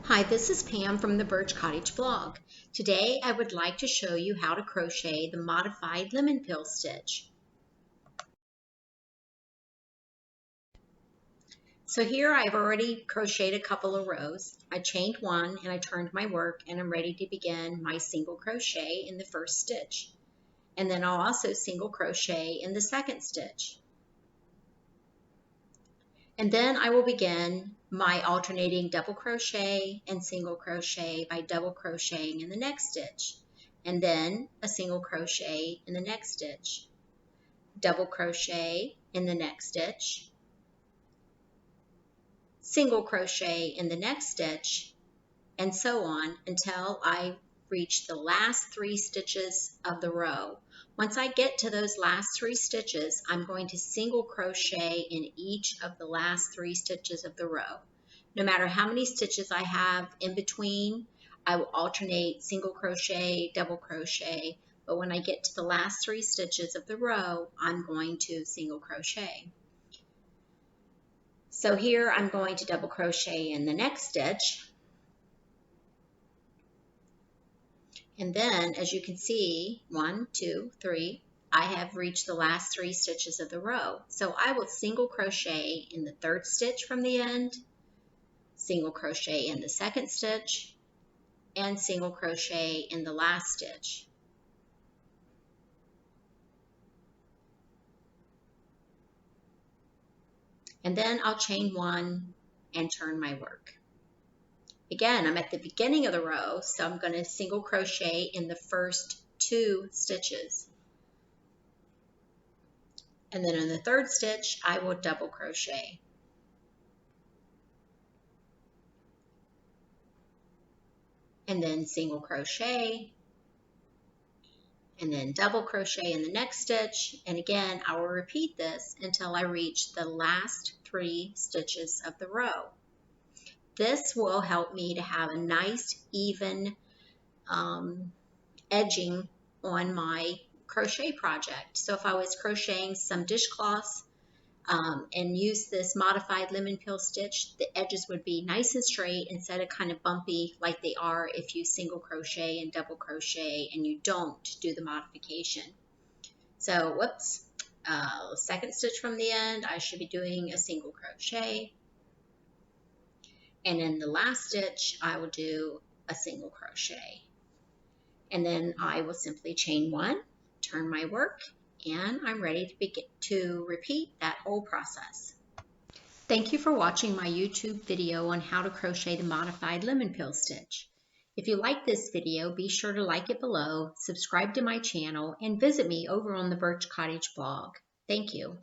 Hi, this is Pam from the Birch Cottage blog. Today I would like to show you how to crochet the modified lemon peel stitch. So here I've already crocheted a couple of rows. I chained one and I turned my work and I'm ready to begin my single crochet in the first stitch. And then I'll also single crochet in the second stitch. And then I will begin my alternating double crochet and single crochet by double crocheting in the next stitch, and then a single crochet in the next stitch, double crochet in the next stitch, single crochet in the next stitch, and so on until I reach the last 3 stitches of the row. Once I get to those last 3 stitches, I'm going to single crochet in each of the last 3 stitches of the row. No matter how many stitches I have in between, I will alternate single crochet, double crochet, but when I get to the last 3 stitches of the row, I'm going to single crochet. So here I'm going to double crochet in the next stitch. And then, as you can see, 1, 2, 3, I have reached the last 3 stitches of the row. So I will single crochet in the third stitch from the end, single crochet in the second stitch, and single crochet in the last stitch. And then I'll chain 1 and turn my work. Again, I'm at the beginning of the row, so I'm going to single crochet in the first 2 stitches. And then in the third stitch, I will double crochet. And then single crochet, and then double crochet in the next stitch. And again, I will repeat this until I reach the last 3 stitches of the row. This will help me to have a nice even edging on my crochet project. So if I was crocheting some dishcloths and use this modified lemon peel stitch, the edges would be nice and straight instead of kind of bumpy like they are if you single crochet and double crochet and you don't do the modification. So whoops, second stitch from the end, I should be doing a single crochet. And in the last stitch, I will do a single crochet. And then I will simply chain 1, turn my work, and I'm ready to repeat that whole process. Thank you for watching my YouTube video on how to crochet the modified lemon peel stitch. If you like this video, be sure to like it below, subscribe to my channel, and visit me over on the Birch Cottage blog. Thank you.